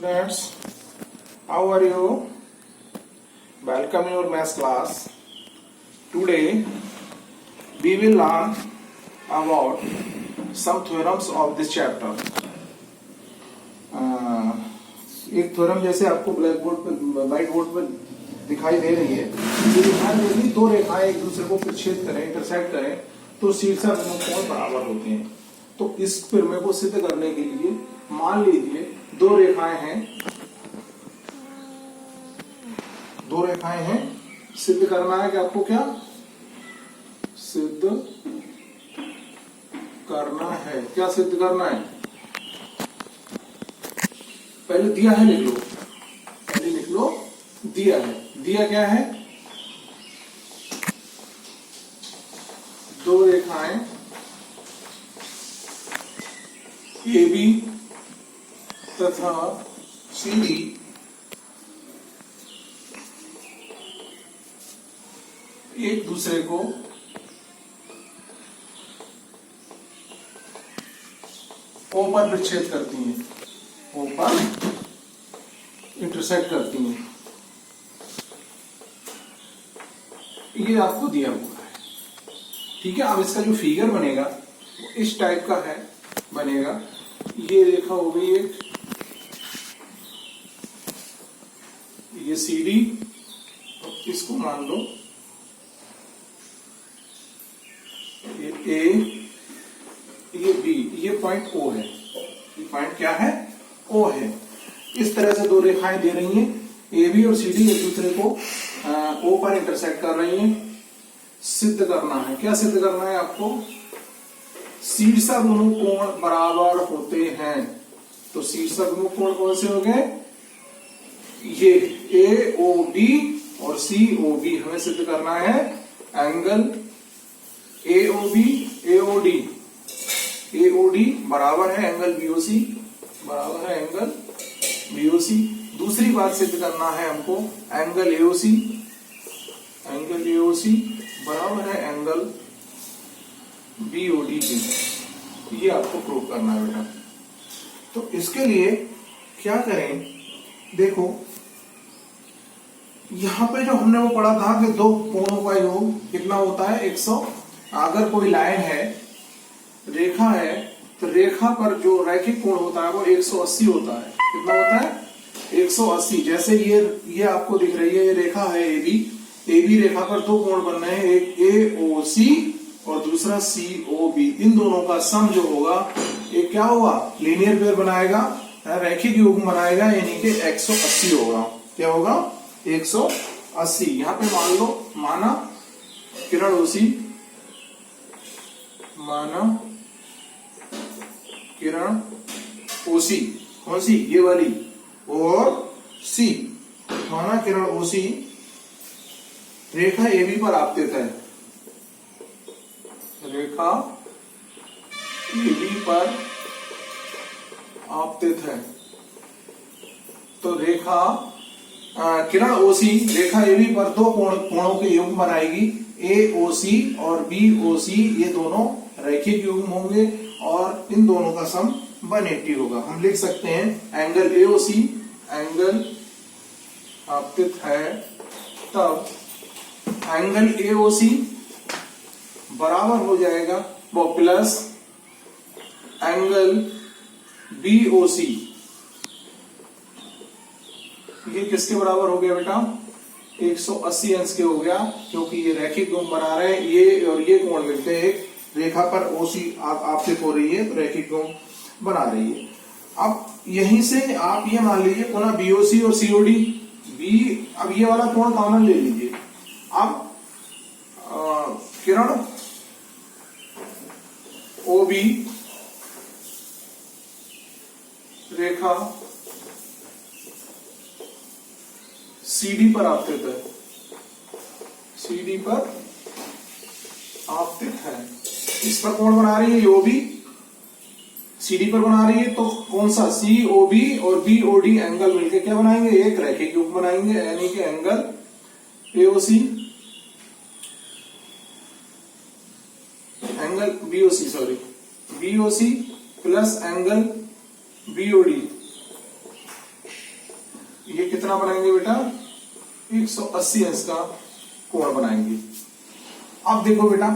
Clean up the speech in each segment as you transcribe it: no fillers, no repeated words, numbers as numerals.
Students, how are you? Welcome your math class. Today we will learn about some theorems of this chapter. एक theorem जैसे आपको black board पर white board पर दिखाई दे रही है। यदि दो रेखाएं एक दूसरे को प्रतिच्छेद करें, इंटरसेक्ट करें, तो शीर्षक कोण बराबर होते हैं। तो इस प्रमेय को सिद्ध करने के लिए मान लीजिए दो रेखाएं हैं, सिद्ध करना है कि आपको क्या सिद्ध करना है, क्या सिद्ध करना है? पहले दिया है लिख लो, दिया है। दिया क्या है? दो रेखाएं AB तथा CD एक दूसरे को O पर विच्छेद करती हैं, O पर इंटरसेक्ट करती हैं। ये आपको दिया हुआ है, ठीक है। अब इसका जो फिगर बनेगा वो इस टाइप का है, बनेगा। ये रेखा हो गई एक, ये CD, इसको मान लो ये A, ये B, ये पॉइंट O है। ये पॉइंट क्या है? O है। इस तरह से दो रेखाएं दे रही हैं, AB और CD एक दूसरे को O पर इंटरसेक्ट कर रही हैं। सिद्ध करना है, क्या सिद्ध करना है आपको? शीर्षक कोण बराबर होते हैं। तो शीर्षक कोण कौन से हो गए? ये AOB और COB हमें सिद्ध करना है। एंगल AOD बराबर है एंगल BOC, बराबर है एंगल BOC। दूसरी बात सिद्ध करना है हमको, एंगल AOC बराबर है एंगल BOD के। ये आपको प्रूव करना है बेटा। तो इसके लिए क्या करें? देखो यहां पे जो हमने वो पढ़ा था कि दो कोणों का योग कितना होता है? 100। अगर कोई लाइन है, रेखा है, तो रेखा पर जो रैखिक कोण होता है वो 180 होता है। कितना होता है? 180। जैसे ये आपको दिख रही है, ये रेखा है AB रेखा पर दो कोण बन रहे हैं, एक AOC और दूसरा COB। इन दोनों का सम जो होगा, एक क्या होगा? लीनियर पेयर बनाएगा, रैखिक युग्म बनाएगा, यानी कि 180 होगा। क्या होगा? 180। यहां पे मान लो, माना किरण OC, माना किरण OC, कौन सी? ये वाली, और C, माना किरण OC रेखा AB पर आपतित है। रेखा AB पर आपतित है। तो रेखा किरण OC रेखा AB पर दो कोणों के युग्म बनाएगी, AOC और BOC। ये दोनों रैखिक युग्म होंगे और इन दोनों का सम 180 होगा। हम लिख सकते हैं एंगल AOC, एंगल आपतित है, तब एंगल AOC बराबर हो जाएगा वो प्लस एंगल BOC। ये किसके बराबर हो गया बेटा? 180 अंश के हो गया, क्योंकि ये रैखिक कोण बना रहे हैं। ये और ये कोण मिलते हैं, एक रेखा पर OC आपतित हो रही है, तो रैखिक कोण बना रही है। अब यहीं से आप ये मान लीजिए पुनः BOC और COD। अब ये वाला कोण कॉमन ले लीजिए। अब किरण OB रेखा CD पर आपतित है, CD पर आपतित है। इस पर कोण बना रही है OB, CD पर बना रही है, तो कौन सा? COB और BOD एंगल मिलकर क्या बनाएंगे? एक रैखिक युग्म बनाएंगे, यानी कि angle AOC, angle BOC plus angle BOD ये कितना बनाएंगे बेटा, 180 अंश का कोण बनाएंगे। अब देखो बेटा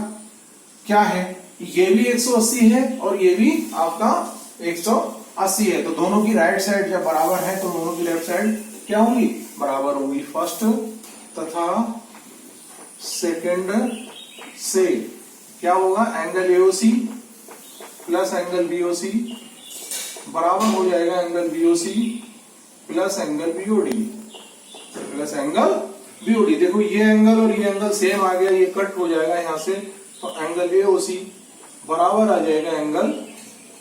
क्या है, ये भी 180 है और ये भी आपका 180 है, तो दोनों की राइट साइड जब बराबर है तो दोनों की लेफ्ट साइड क्या होगी, बराबर होगी। फर्स्ट तथा सेकंड से क्या होगा, angle AOC plus angle BOC बराबर हो जाएगा angle BOC plus angle BOD plus angle BOD. देखो ये एंगल और ये एंगल सेम आ गया, ये कट हो जाएगा यहां से, तो एंगल एओसी बराबर आ जाएगा एंगल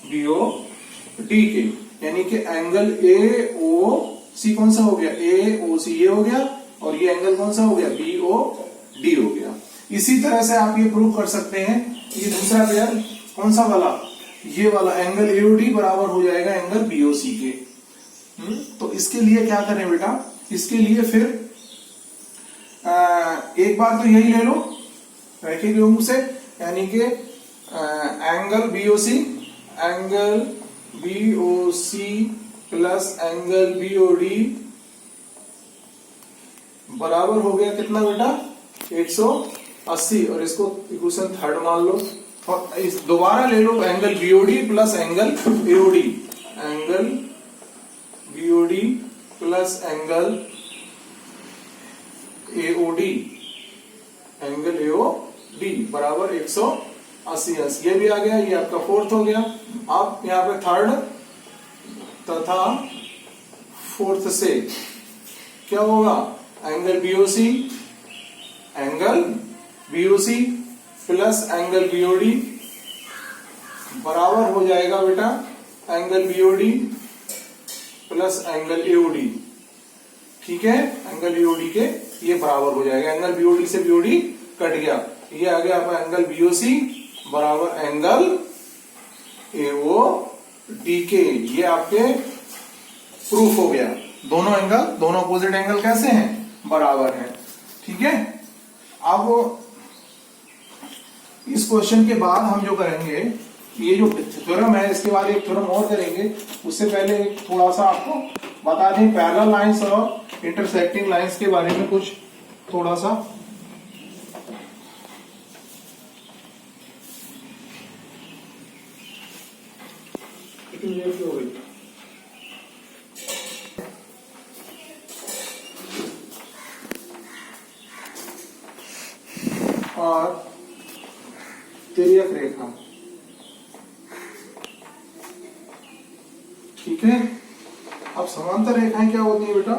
बीओडी के, यानी कि एंगल एओसी कौन सा हो गया, एओसी ये हो गया, और ये एंगल कौन सा हो गया, बीओडी हो गया। इसी तरह से आप ये प्रूव कर सकते हैं, ये दूसरा पेयर कौन सा वाला, ये वाला एंगल एओडी बराबर हो जाएगा एंगल बीओसी के। तो इसके लिए क्या करें बेटा, इसके लिए फिर एक बार तो यही ले लो रैखिक युग्म से, यानी कि angle BOC plus angle BOD बराबर हो गया कितना बेटा, 180, और इसको इक्वेशन थर्ड मान लो, और इस दोबारा ले लो angle BOD plus angle AOD, angle BOD plus angle AOD, angle AOD बराबर 180 अंश। ये भी आ गया, ये आपका फोर्थ हो गया। अब यहां पे थर्ड तथा फोर्थ से क्या होगा, angle BOC plus angle BOD बराबर हो जाएगा बेटा angle BOD plus angle AOD, ठीक है, एंगल बीओडी के ये बराबर हो जाएगा, एंगल बीओडी से बीओडी कट गया, ये आ गया आपका एंगल बीओसी बराबर एंगल एओडी के, ये आपके प्रूफ हो गया। दोनों एंगल, दोनों अपोजिट एंगल कैसे हैं, बराबर है, ठीक है। अब इस क्वेश्चन के बाद हम जो करेंगे, ये जो थ्योरम है इसके बाद एक थ्योरम और करेंगे, उससे पहले थोड़ा सा आपको बता दें पैरेलल लाइंस और इंटरसेक्टिंग लाइंस के बारे में कुछ थोड़ा सा। कितनी देर की हो गई, और तिर्यक रेखा, ठीक है। अब समांतर रेखाएं क्या होती है बेटा,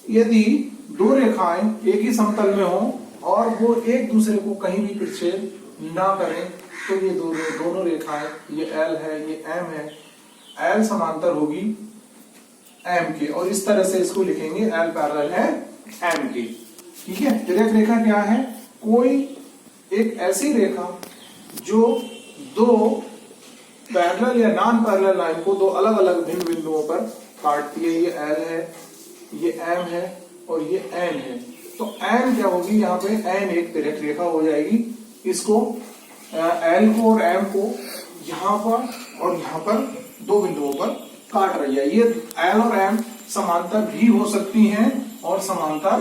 यदि दो रेखाएं एक ही समतल में हो और वो एक दूसरे को कहीं भी प्रतिच्छेद ना करें, तो ये दोनों रेखाएं, ये L है ये M है, L समांतर होगी M के, और इस तरह से इसको लिखेंगे L पैरेलल है M के, ठीक है। तिर्यक रेखा क्या है, कोई एक ऐसी रेखा जो दो पैरेलल या नॉन पैरेलल लाइन को दो अलग अलग भिन्न बिंदुओं पर काटती है, ये L है ये M है और ये N है, तो M क्या होगी, यहाँ पे N एक तिर्यक रेखा हो जाएगी, इसको L को और M को यहाँ पर और यहाँ पर दो बिंदुओं पर काट रही है। ये L और M समांतर भी हो सकती हैं और समांतर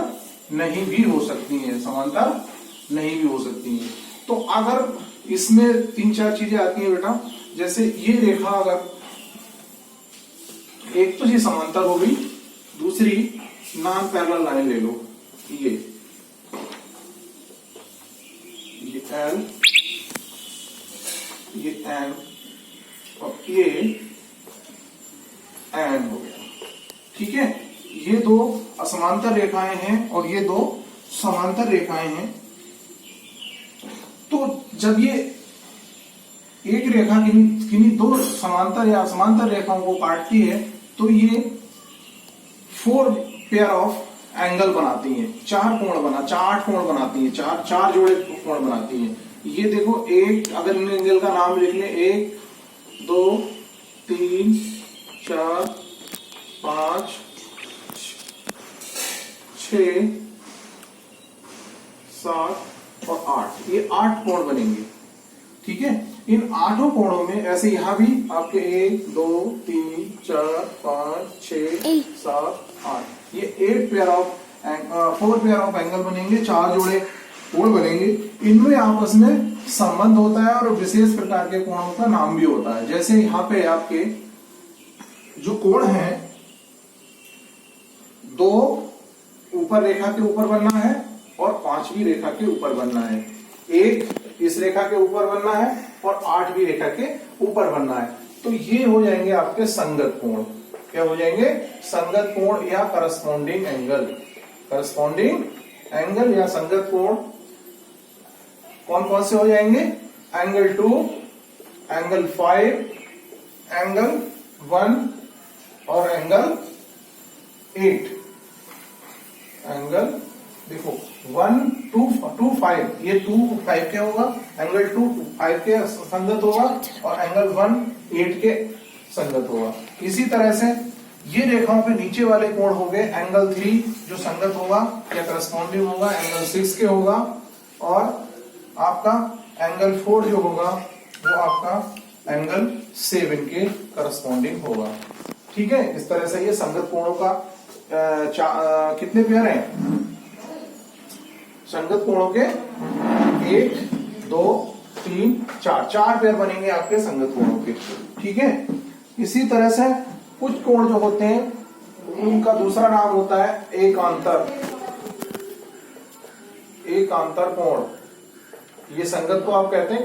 नहीं भी हो सकती हैं, समांतर नहीं भी हो सकती हैं। तो अगर इसमें तीन चार चीजें आती हैं बेटा, जैसे ये रेखा अगर एक तो ये समांतर हो गई, दूसरी नॉन पैरेलल लाइन ले लो, ये L ये M और ये N हो गया, ठीक है। ये दो असमांतर रेखाएं हैं और ये दो समांतर रेखाएं हैं। तो जब ये एक रेखा किन्हीं दो समांतर या असमांतर रेखाओं को काटती है, तो ये 4 पेयर ऑफ एंगल बनाती हैं, चार कोण बनाती हैं, चार जोड़े कोण बनाती हैं। ये देखो, एक अगर इन एंगल का नाम लिख लें, 1 2 3 4 5 6 7 और 8, ये 8 कोण बनेंगे, ठीक है। इन 8 कोणों में ऐसे यहां भी आपके 1 2 3 3 4 5 6 7 8 ये 4 पेयर ऑफ एंगल बनेंगे, 4 जोड़े कोण बनेंगे। इनमें आपस में संबंध होता है और विशेष प्रकार के कोणों का नाम भी होता है। जैसे यहाँ पे आपके जो कोण है, 2 ऊपर रेखा के ऊपर बनना है और 5वीं रेखा के ऊपर बनना है, 1 इस रेखा के ऊपर बनना है और 8वीं रेखा के ऊपर बनना है। तो ये हो जाएंगे आपके संगत कोण। क्या हो जाएंगे? संगत कोण या करस्पॉन्डिंग एंगल। करस्पॉन्डिंग एंगल या संगत कोण कौन कौन से हो जाएंगे? एंगल 2, एंगल 5, एंगल 1 और एंगल 8। एंगल देखो 1 2 5, ये 2 5 के होगा, एंगल 2 5 के संगत होगा और एंगल 1 8 के संगत होगा। इसी तरह से ये रेखाओं के नीचे वाले कोण हो गए एंगल 3 जो संगत होगा या करस्पॉन्डिंग होगा, एंगल 6 के होगा, और आपका एंगल 4 जो होगा वो आपका एंगल 7 के करस्पॉन्डिंग होगा। ठीक है, इस तरह से ये संगत कोणों का कितने पेयर हैं? संगत कोणों के 1 2 3 4 पेयर बनेंगे आपके संगत कोणों के। ठीक है, इसी तरह से कुछ कोण जो होते हैं उनका दूसरा नाम होता है एकांतर। एकांतर कोण, ये संगत को आप कहते हैं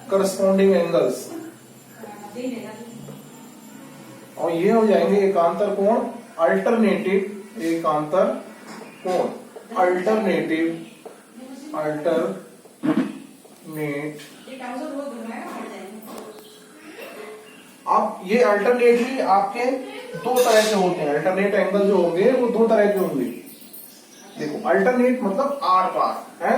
करस्पॉन्डिंग एंगल्स, और ये हो जाएंगे एकांतर कोण अल्टरनेटिव। एकांतर कोण अल्टरनेट अब ये अल्टरनेटली आपके 2 तरह के होते हैं। अल्टरनेट एंगल जो होंगे वो 2 तरह के होंगे। देखो अल्टरनेट मतलब आर पार है,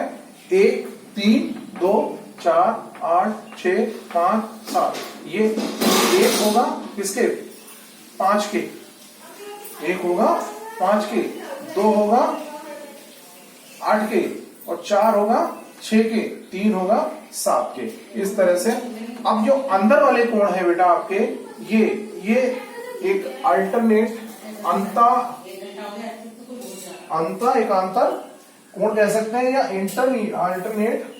1 3 2 4 8 6 5 7। ये 1 होगा किसके? 5 के। 1 होगा 5 के, 2 होगा 8 के, और 4 होगा 6 के, 3 होगा 7 के। इस तरह से अब जो अंदर वाले कोण है बेटा आपके, ये एक अल्टरनेट अंता एकांतर कोण कह सकते हैं, या अल्टरनेट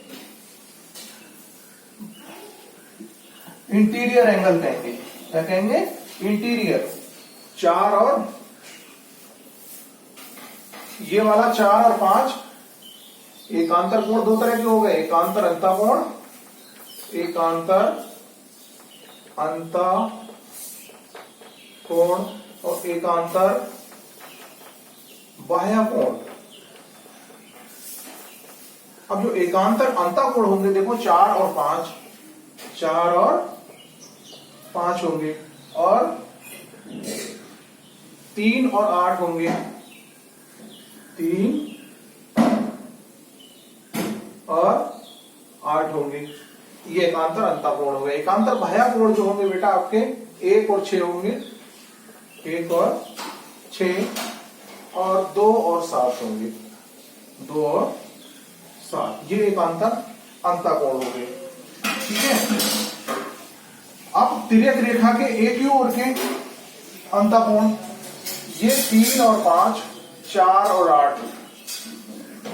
इंटीरियर एंगल कहेंगे। क्या कहेंगे? इंटीरियर। 4 और ये वाला 4 और 5 एकांतर कोण 2 तरह के हो गए, एकांतर अंता कोण, एकांतर अंता कोण और एकांतर बाह्य कोण। अब जो एकांतर अंता कोण होंगे, देखो 4 और 5, 4 और 5 होंगे, और 3 और 8 होंगे, 3 और 8 होंगे। ये एकांतर अंता कोण हो गए। एकांतर बाह्य कोण जो होंगे बेटा आपके 1 और 6 होंगे, 1 और 6, और 2 और 7 होंगे, 2 और 7। ये एकांतर अंता कोण हो गए। ठीक है, अब तिर्यक रेखा के एक ही ओर के अंता कोण, ये 3 और 5, 4 और 8।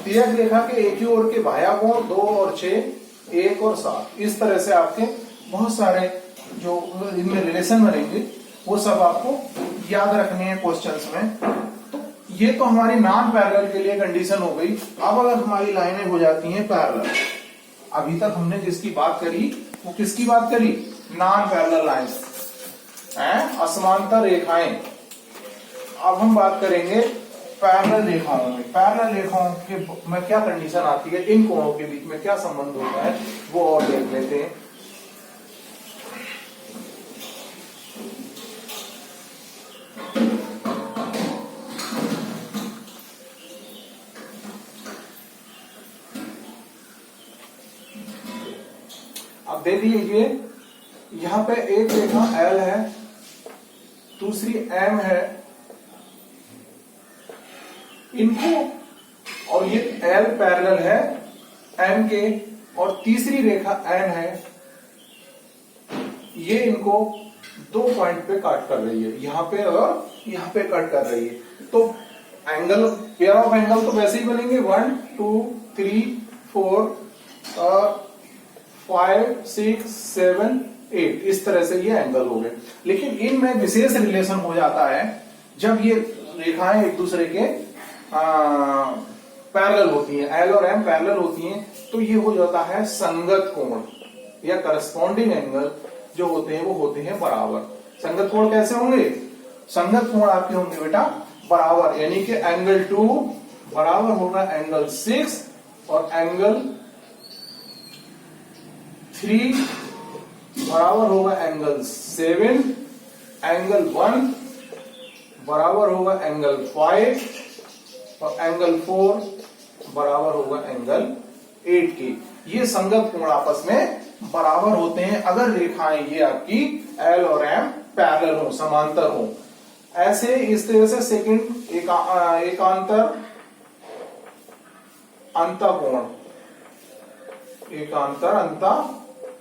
तिर्यक रेखा के एक ही ओर के बाह्य कोण 2 और 6, 1 और 7। इस तरह से आपके बहुत सारे जो इनमें रिलेशन बनेंगे वो सब आपको याद रखने हैं क्वेश्चंस में। तो ये तो हमारी नॉन पैरेलल के लिए कंडीशन हो गई। अब अगर हमारी लाइनें हो जाती हैं पैरेलल, अभी तक हमने जिसकी बात करी वो किसकी बात करी? नॉन पैरेलल लाइंस, असमांतर रेखाएं। अब हम बात करेंगे पैरेलल रेखाओं में। पैरेलल रेखाओं के में क्या कंडीशन आती है, इन कोणों के बीच में क्या संबंध होता है, वो और देख लेते हैं। अब देख लीजिए, यहां पे एक रेखा L है, दूसरी M है, इनको, और ये L पैरेलल है M के, और तीसरी रेखा N है, ये इनको 2 पॉइंट पे कट कर रही है, यहाँ पे और यहाँ पे कट कर रही है। तो एंगल, पेयर ऑफ एंगल तो वैसे ही बनेंगे 1 2 3 4 5 6 7 8, इस तरह से ये एंगल हो गए। लेकिन इनमें विशेष रिलेशन हो जाता है जब ये रेखाएं एक दूसरे के पैरेलल होती हैं, एल और एम पैरेलल होती हैं, तो ये हो जाता है संगत कोण या करस्पॉन्डिंग एंगल जो होते हैं वो होते हैं बराबर। संगत कोण कैसे होंगे? संगत कोण आपके होंगे बेटा बराबर, यानी कि एंगल 2 बराबर होगा एंगल 6 और एंगल 3 बराबर होगा एंगल 7, एंगल 1 बराबर होगा एंगल 5 और एंगल 4 बराबर होगा एंगल 8 के। ये संगत कोण आपस में बराबर होते हैं अगर रेखाएं ये आपकी एल और एम पैरेलल हो, समांतर हो। ऐसे इस तरह से सेकंड एकांतर अंतःकोण, एकांतर अंतःकोण।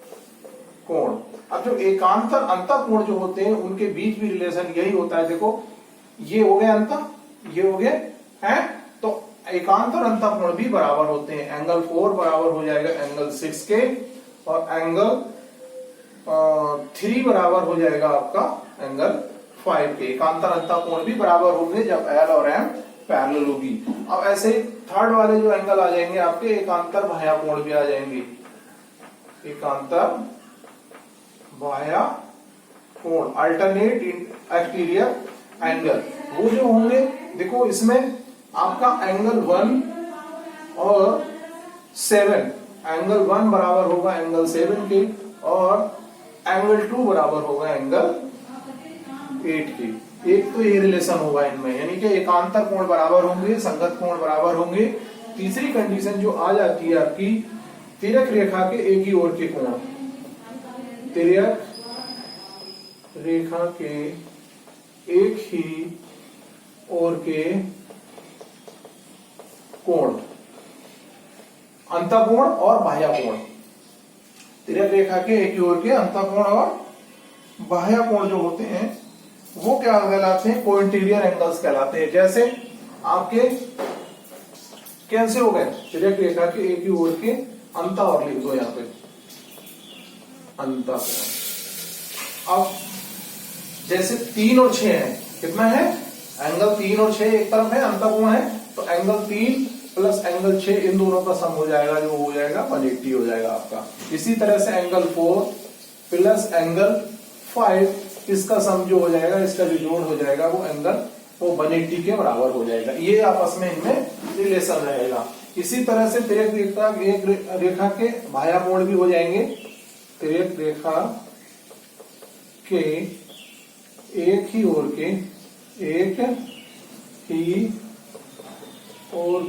अब जो एकांतर अंतःकोण जो होते हैं उनके बीच भी रिलेशन यही होता है। देखो ये हो गया अंत, ये हो गया है, तो एकांतर अंतःकोण भी बराबर होते हैं। एंगल 4 बराबर हो जाएगा एंगल 6 के और एंगल 3 बराबर हो जाएगा आपका एंगल 5 के। एकांतर अंतःकोण भी बराबर होंगे जब एल और एम पैरेलल होगी। अब ऐसे थर्ड वाले जो एंगल आ जाएंगे आपके एकांतर बाह्य कोण भी आ जाएंगे। एकांतर बाह्य कोण, अल्टरनेट एक्सटीरियर एंगल, वो जो होंगे देखो इसमें आपका एंगल 1 और 7, एंगल 1 बराबर होगा एंगल 7 के और एंगल 2 बराबर होगा एंगल 8 के। एक तो ये रिलेशन होगा इनमें, यानी कि एकांतर कोण बराबर होंगे, संगत कोण बराबर होंगे। तीसरी कंडीशन जो आ जाती है आपकी तिर्यक रेखा के एक ही ओर के कोण, तिर्यक रेखा के एक ही ओर के कोण, अंतःकोण और बाह्य कोण। तिर्यक रेखा के एक ही ओर के अंतःकोण और बाह्य कोण जो होते हैं वो क्या कहलाते हैं? कोइंटीरियर एंगल्स कहलाते हैं। जैसे आपके कैसे हो गए? तिर्यक रेखा के एक ही ओर के अंत और लिख दो यहाँ पे अंतःकोण। अब जैसे 3 और 6 है, कितना है? एंगल 3 और 6 एक तरफ है, अंतःकोण है, तो एंगल 3 प्लस एंगल 6 इन दोनों का सम हो जाएगा, जो हो जाएगा 180 हो जाएगा आपका। इसी तरह से एंगल 4 प्लस एंगल 5 इसका सम जो हो जाएगा, इसका जो जोड़ हो जाएगा वो एंगल वो 180 के बराबर हो जाएगा। ये आपस में इनमें रिलेशन रहेगा। इसी तरह से तिर्यक रेखा एक रेखा के बाह्य कोण भी हो जाएंगे। तिर्यक रेखा के एक ही ओर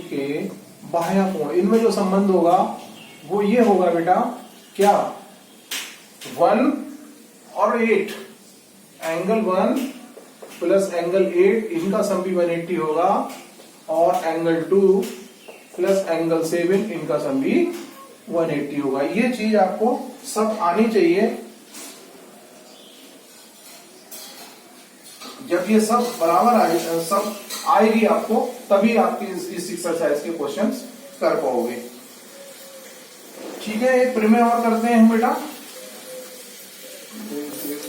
के बाह्य कोण, इनमें जो संबंध होगा वो ये होगा बेटा क्या? 1 और 8, एंगल 1 प्लस एंगल 8 इनका सम भी 180 होगा और एंगल 2 प्लस एंगल 7 इनका सम भी 180 होगा। ये चीज आपको सब आनी चाहिए। जब ये सब बराबर आए, सब आएगी आपको, तभी आपकी इस एक्सरसाइज के क्वेश्चंस कर पाओगे। ठीक है, एक प्रमेय और करते हैं हम बेटा।